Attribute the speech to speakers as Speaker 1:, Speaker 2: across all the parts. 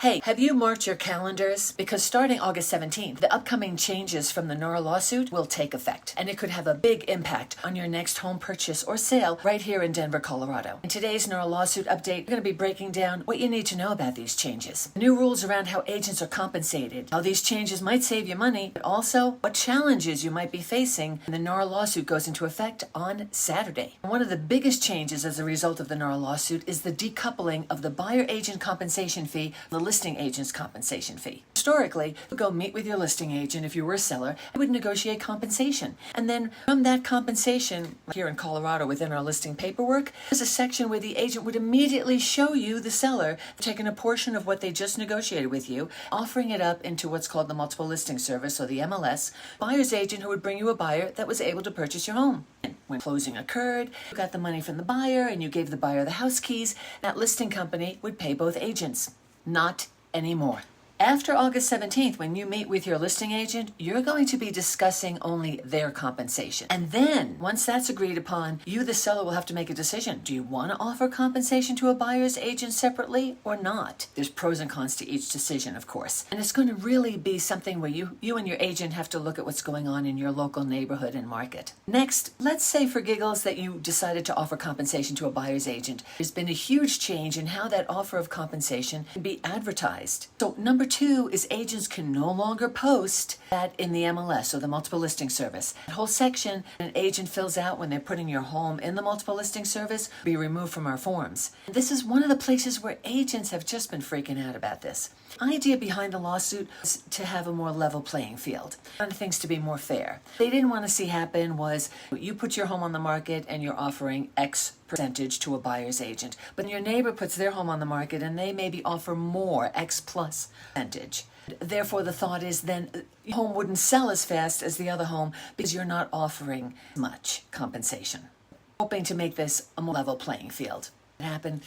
Speaker 1: Hey, have you marked your calendars? Because starting August 17th, the upcoming changes from the NAR lawsuit will take effect, and it could have a big impact on your next home purchase or sale right here in Denver, Colorado. In today's NAR lawsuit update, we're going to be breaking down what you need to know about these changes, the new rules around how agents are compensated, how these changes might save you money, but also what challenges you might be facing when the NAR lawsuit goes into effect on Saturday. And one of the biggest changes as a result of the NAR lawsuit is the decoupling of the buyer agent compensation fee from the listing agent's compensation fee. Historically, you would go meet with your listing agent if you were a seller and would negotiate compensation. And then from that compensation, here in Colorado within our listing paperwork, there's a section where the agent would immediately show you, the seller, taking a portion of what they just negotiated with you, offering it up into what's called the multiple listing service, or the MLS, buyer's agent who would bring you a buyer that was able to purchase your home. And when closing occurred, you got the money from the buyer and you gave the buyer the house keys. That listing company would pay both agents. Not anymore. After August 17th, when you meet with your listing agent, you're going to be discussing only their compensation. And then, once that's agreed upon, you, the seller, will have to make a decision. Do you want to offer compensation to a buyer's agent separately or not? There's pros and cons to each decision, of course. And it's going to really be something where you and your agent have to look at what's going on in your local neighborhood and market. Next, let's say for giggles that you decided to offer compensation to a buyer's agent. There's been a huge change in how that offer of compensation can be advertised. So number 2 is agents can no longer post that in the MLS, or the multiple listing service. That whole section an agent fills out when they're putting your home in the multiple listing service will be removed from our forms. This is one of the places where agents have just been freaking out about this. The idea behind the lawsuit was to have a more level playing field, and things to be more fair. What they didn't want to see happen was you put your home on the market and you're offering X percentage to a buyer's agent, but your neighbor puts their home on the market and they maybe offer more, X plus percentage. Therefore, the thought is then your home wouldn't sell as fast as the other home because you're not offering much compensation. Hoping to make this a more level playing field. It happened.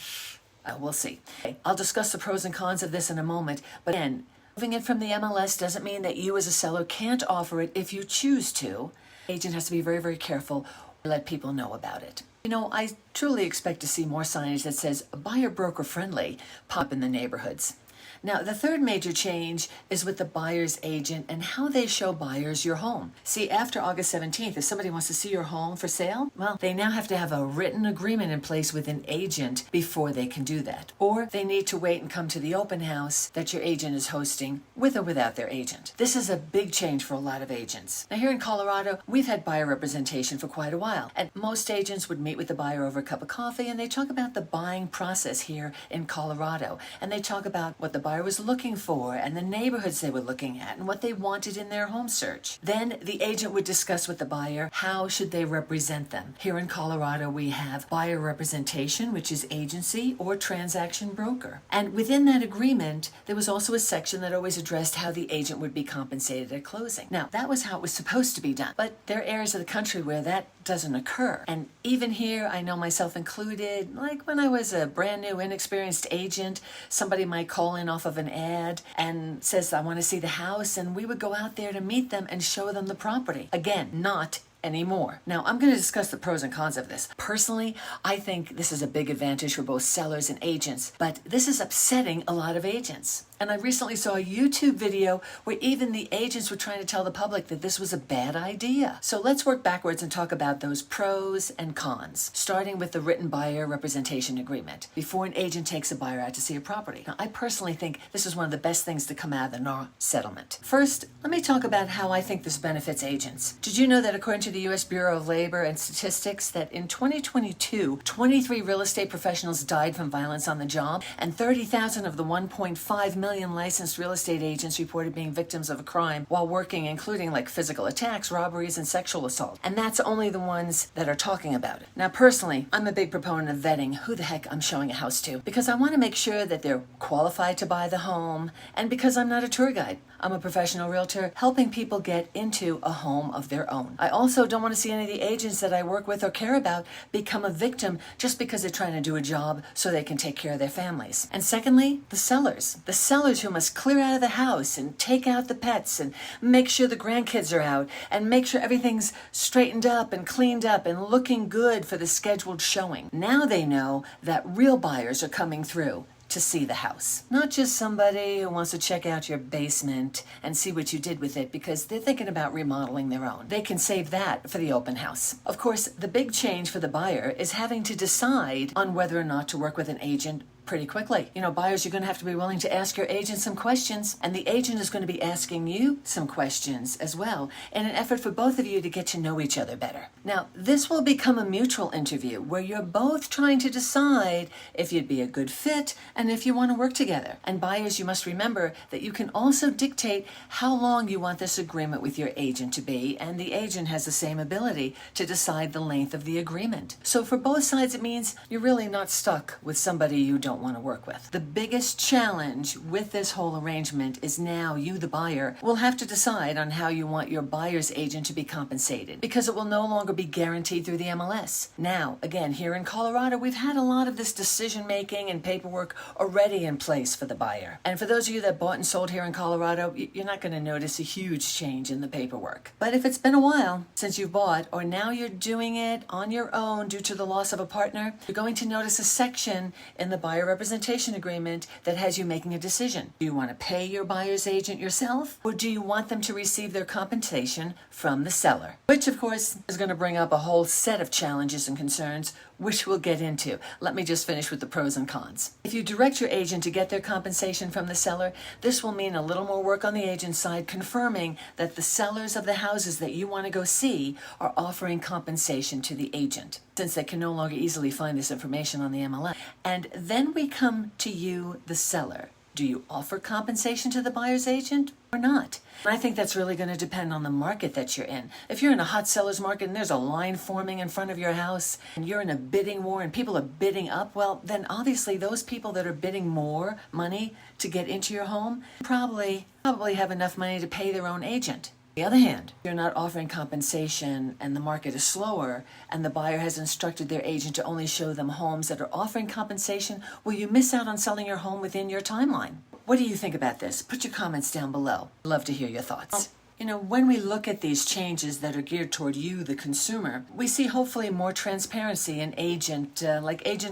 Speaker 1: We'll see. Okay, I'll discuss the pros and cons of this in a moment, but again, moving it from the MLS doesn't mean that you as a seller can't offer it if you choose to. The agent has to be very, very careful to let people know about it. You know, I truly expect to see more signage that says buyer broker friendly pop up in the neighborhoods. Now, the third major change is with the buyer's agent and how they show buyers your home. See, after August 17th, if somebody wants to see your home for sale, well, they now have to have a written agreement in place with an agent before they can do that. Or they need to wait and come to the open house that your agent is hosting with or without their agent. This is a big change for a lot of agents. Now, here in Colorado, we've had buyer representation for quite a while, and most agents would meet with the buyer over a cup of coffee and they talk about the buying process here in Colorado, and they talk about what the buyer was looking for and the neighborhoods they were looking at and what they wanted in their home search. Then the agent would discuss with the buyer how should they represent them. Here in Colorado, we have buyer representation, which is agency or transaction broker. And within that agreement, there was also a section that always addressed how the agent would be compensated at closing. Now, that was how it was supposed to be done, but there are areas of the country where that doesn't occur. And even here, I know myself included, like when I was a brand new, inexperienced agent, somebody might call in off of an ad and says, I want to see the house, and we would go out there to meet them and show them the property. Again, not anymore. Now, I'm going to discuss the pros and cons of this. Personally, I think this is a big advantage for both sellers and agents, but this is upsetting a lot of agents. And I recently saw a YouTube video where even the agents were trying to tell the public that this was a bad idea. So let's work backwards and talk about those pros and cons, starting with the written buyer representation agreement before an agent takes a buyer out to see a property. Now, I personally think this is one of the best things to come out of the NAR settlement. First, let me talk about how I think this benefits agents. Did you know that according to the U.S. Bureau of Labor and Statistics that in 2022, 23 real estate professionals died from violence on the job, and 30,000 of the 1.5 million licensed real estate agents reported being victims of a crime while working, including like physical attacks, robberies, and sexual assault. And that's only the ones that are talking about it. Now, personally, I'm a big proponent of vetting who the heck I'm showing a house to, because I want to make sure that they're qualified to buy the home, and because I'm not a tour guide. I'm a professional realtor helping people get into a home of their own. I also don't want to see any of the agents that I work with or care about become a victim just because they're trying to do a job so they can take care of their families. And secondly, the sellers. The sellers who must clear out of the house and take out the pets and make sure the grandkids are out and make sure everything's straightened up and cleaned up and looking good for the scheduled showing. Now they know that real buyers are coming through to see the house. Not just somebody who wants to check out your basement and see what you did with it because they're thinking about remodeling their own. They can save that for the open house. Of course, the big change for the buyer is having to decide on whether or not to work with an agent pretty quickly. You know, buyers, you're going to have to be willing to ask your agent some questions, and the agent is going to be asking you some questions as well in an effort for both of you to get to know each other better. Now, this will become a mutual interview where you're both trying to decide if you'd be a good fit and if you want to work together. And buyers, you must remember that you can also dictate how long you want this agreement with your agent to be, and the agent has the same ability to decide the length of the agreement. So for both sides, it means you're really not stuck with somebody you don't want to work with. The biggest challenge with this whole arrangement is now you, the buyer, will have to decide on how you want your buyer's agent to be compensated, because it will no longer be guaranteed through the MLS. Now, again, here in Colorado, we've had a lot of this decision making and paperwork already in place for the buyer. And for those of you that bought and sold here in Colorado, you're not going to notice a huge change in the paperwork. But if it's been a while since you've bought, or now you're doing it on your own due to the loss of a partner, you're going to notice a section in the buyer representation agreement that has you making a decision. Do you want to pay your buyer's agent yourself, or do you want them to receive their compensation from the seller? Which, of course, is going to bring up a whole set of challenges and concerns, which we'll get into. Let me just finish with the pros and cons. If you direct your agent to get their compensation from the seller, this will mean a little more work on the agent's side confirming that the sellers of the houses that you want to go see are offering compensation to the agent, since they can no longer easily find this information on the MLS. And then we come to you, the seller. Do you offer compensation to the buyer's agent or not? And I think that's really going to depend on the market that you're in. If you're in a hot seller's market and there's a line forming in front of your house and you're in a bidding war and people are bidding up, well, then obviously those people that are bidding more money to get into your home probably have enough money to pay their own agent. On the other hand, if you're not offering compensation and the market is slower and the buyer has instructed their agent to only show them homes that are offering compensation, will you miss out on selling your home within your timeline? What do you think about this? Put your comments down below. Love to hear your thoughts. You know, when we look at these changes that are geared toward you, the consumer, we see hopefully more transparency in agent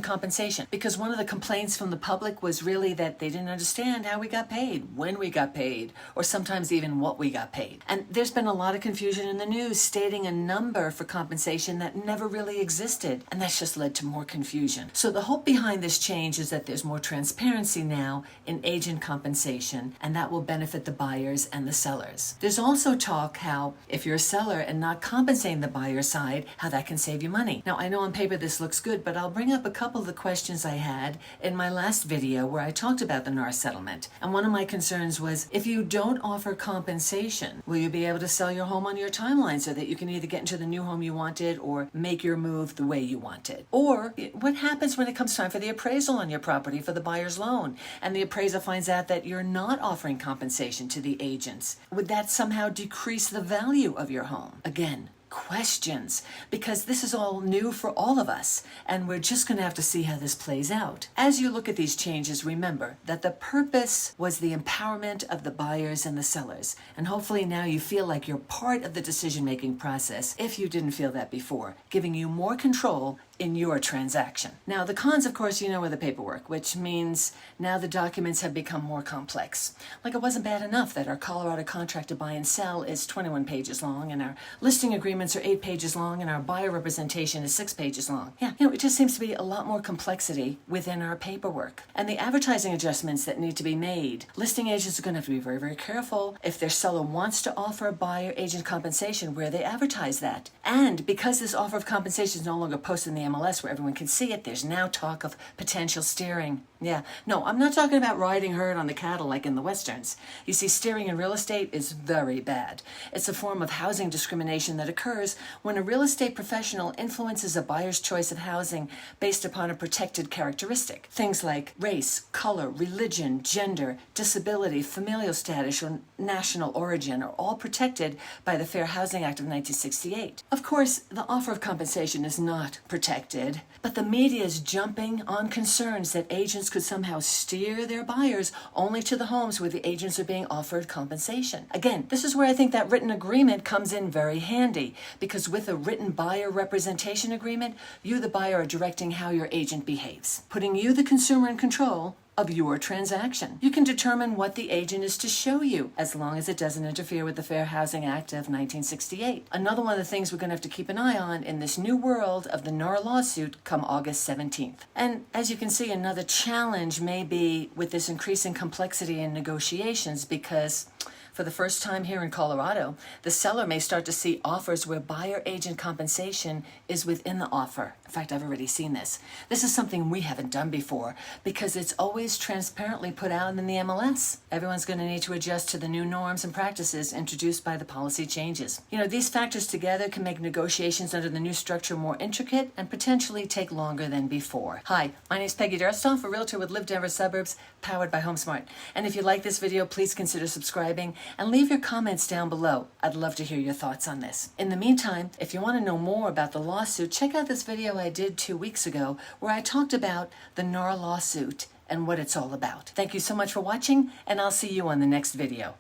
Speaker 1: compensation. Because one of the complaints from the public was really that they didn't understand how we got paid, when we got paid, or sometimes even what we got paid. And there's been a lot of confusion in the news stating a number for compensation that never really existed. And that's just led to more confusion. So the hope behind this change is that there's more transparency now in agent compensation, and that will benefit the buyers and the sellers. There's also talk how if you're a seller and not compensating the buyer side, how that can save you money. Now, I know on paper this looks good, but I'll bring up a couple of the questions I had in my last video where I talked about the NAR settlement. And one of my concerns was, if you don't offer compensation, will you be able to sell your home on your timeline so that you can either get into the new home you wanted or make your move the way you wanted? Or what happens when it comes time for the appraisal on your property for the buyer's loan and the appraiser finds out that you're not offering compensation to the agents? Would that somehow decrease the value of your home? Again, questions, because this is all new for all of us, and we're just going to have to see how this plays out. As you look at these changes, remember that the purpose was the empowerment of the buyers and the sellers, and hopefully now you feel like you're part of the decision-making process, if you didn't feel that before, giving you more control in your transaction. Now, the cons, of course, you know, are the paperwork, which means now the documents have become more complex. Like, it wasn't bad enough that our Colorado contract to buy and sell is 21 pages long, and our listing agreements are 8 pages long, and our buyer representation is 6 pages long. Yeah, you know, it just seems to be a lot more complexity within our paperwork. And the advertising adjustments that need to be made. Listing agents are going to have to be very, very careful if their seller wants to offer a buyer agent compensation where they advertise that. And because this offer of compensation is no longer posted in the MLS where everyone can see it, there's now talk of potential steering. Yeah, no, I'm not talking about riding herd on the cattle like in the Westerns. You see, steering in real estate is very bad. It's a form of housing discrimination that occurs when a real estate professional influences a buyer's choice of housing based upon a protected characteristic. Things like race, color, religion, gender, disability, familial status, or national origin are all protected by the Fair Housing Act of 1968. Of course, the offer of compensation is not protected, but the media is jumping on concerns that agents could somehow steer their buyers only to the homes where the agents are being offered compensation. Again, this is where I think that written agreement comes in very handy, because with a written buyer representation agreement, you, the buyer, are directing how your agent behaves, putting you, the consumer, in control of your transaction. You can determine what the agent is to show you, as long as it doesn't interfere with the Fair Housing Act of 1968. Another one of the things we're going to have to keep an eye on in this new world of the NAR lawsuit come August 17th. And as you can see, another challenge may be with this increasing complexity in negotiations, because for the first time here in Colorado, the seller may start to see offers where buyer agent compensation is within the offer. In fact, I've already seen this. This is something we haven't done before because it's always transparently put out in the MLS. Everyone's going to need to adjust to the new norms and practices introduced by the policy changes. These factors together can make negotiations under the new structure more intricate and potentially take longer than before. Hi, my name is Peggy Durstoff, a realtor with Live Denver Suburbs, powered by HomeSmart. And if you like this video, please consider subscribing and leave your comments down below. I'd love to hear your thoughts on this. In the meantime, if you want to know more about the lawsuit, check out this video I did 2 weeks ago where I talked about the NAR lawsuit and what it's all about. Thank you so much for watching, and I'll see you on the next video.